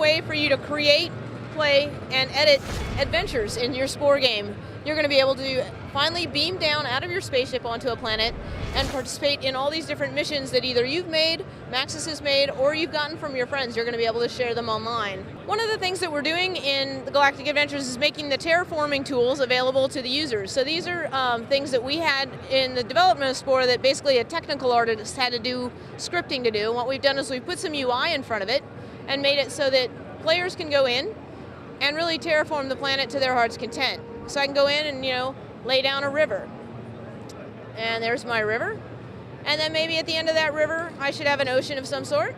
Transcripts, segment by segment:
way for you to create, play, and edit adventures in your Spore game. You're going to be able to finally beam down out of your spaceship onto a planet and participate in all these different missions that either you've made, Maxis has made, or you've gotten from your friends. You're going to be able to share them online. One of the things that we're doing in the Galactic Adventures is making the terraforming tools available to the users. So these are things that we had in the development of Spore that basically a technical artist had to do scripting to do. And what we've done is we've put some UI in front of it and made it so that players can go in and really terraform the planet to their heart's content. So I can go in and, lay down a river. And there's my river. And then maybe at the end of that river, I should have an ocean of some sort.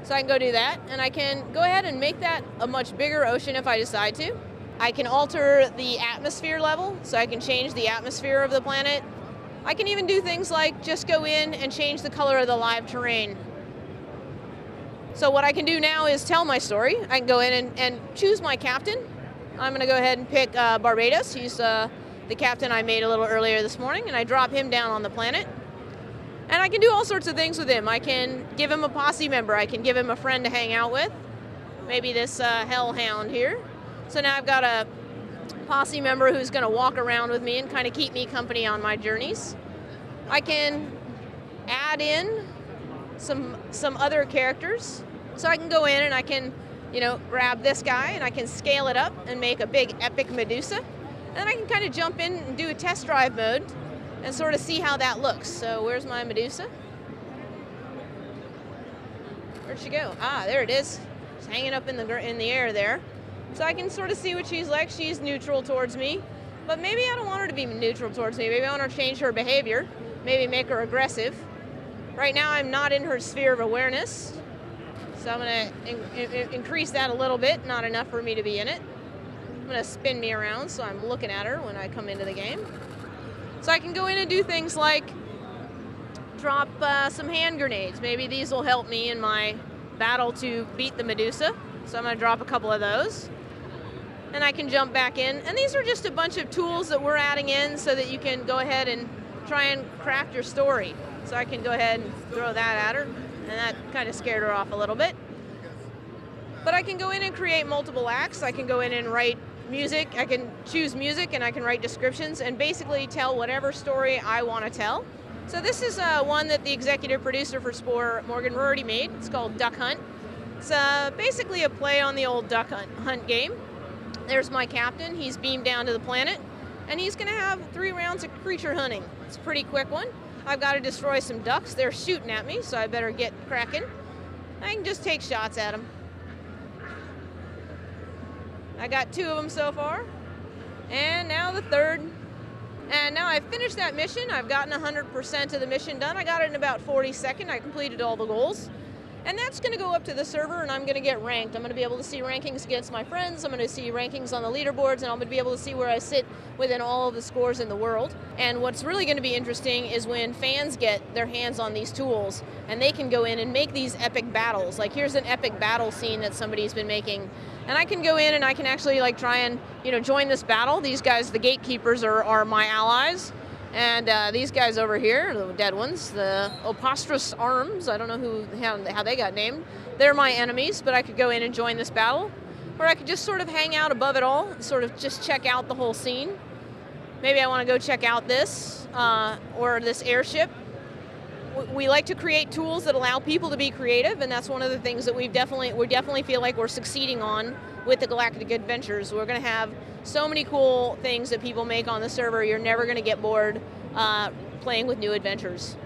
So I can go do that. And I can go ahead and make that a much bigger ocean if I decide to. I can alter the atmosphere level, so I can change the atmosphere of the planet. I can even do things like just go in and change the color of the live terrain. So what I can do now is tell my story. I can go in and choose my captain. I'm going to go ahead and pick Barbados. He's the captain I made a little earlier this morning, and I drop him down on the planet. And I can do all sorts of things with him. I can give him a posse member. I can give him a friend to hang out with. Maybe this hellhound here. So now I've got a posse member who's going to walk around with me and kind of keep me company on my journeys. I can add in some other characters. So I can go in and I can grab this guy and I can scale it up and make a big epic Medusa. And then I can kind of jump in and do a test drive mode and sort of see how that looks. So where's my Medusa? Where'd she go? Ah, there it is. It's hanging up in the air there. So I can sort of see what she's like. She's neutral towards me, but maybe I don't want her to be neutral towards me. Maybe I want her to change her behavior, maybe make her aggressive. Right now I'm not in her sphere of awareness. So I'm going to increase that a little bit, not enough for me to be in it. I'm going to spin me around so I'm looking at her when I come into the game. So I can go in and do things like drop some hand grenades. Maybe these will help me in my battle to beat the Medusa. So I'm going to drop a couple of those. And I can jump back in. And these are just a bunch of tools that we're adding in so that you can go ahead and try and craft your story. So I can go ahead and throw that at her. And that kind of scared her off a little bit. But I can go in and create multiple acts. I can go in and write music. I can choose music and I can write descriptions and basically tell whatever story I want to tell. So this is one that the executive producer for Spore, Morgan Rorty, made. It's called Duck Hunt. It's basically a play on the old Duck Hunt game. There's my captain. He's beamed down to the planet. And he's going to have 3 rounds of creature hunting. It's a pretty quick one. I've got to destroy some ducks. They're shooting at me, so I better get cracking. I can just take shots at them. I got 2 of them so far. And now the 3rd. And now I've finished that mission. I've gotten 100% of the mission done. I got it in about 40 seconds. I completed all the goals. And that's going to go up to the server, and I'm going to get ranked. I'm going to be able to see rankings against my friends. I'm going to see rankings on the leaderboards, and I'm going to be able to see where I sit within all of the scores in the world. And what's really going to be interesting is when fans get their hands on these tools, and they can go in and make these epic battles. Like here's an epic battle scene that somebody's been making. And I can go in and I can actually try and join this battle. These guys, the gatekeepers, are my allies. And these guys over here, the dead ones, the Opostrous Arms, I don't know how they got named. They're my enemies, but I could go in and join this battle. Or I could just sort of hang out above it all, and sort of just check out the whole scene. Maybe I want to go check out this, or this airship. We like to create tools that allow people to be creative, and that's one of the things that we definitely feel like we're succeeding on with the Galactic Adventures. We're going to have so many cool things that people make on the server. You're never going to get bored playing with new adventures.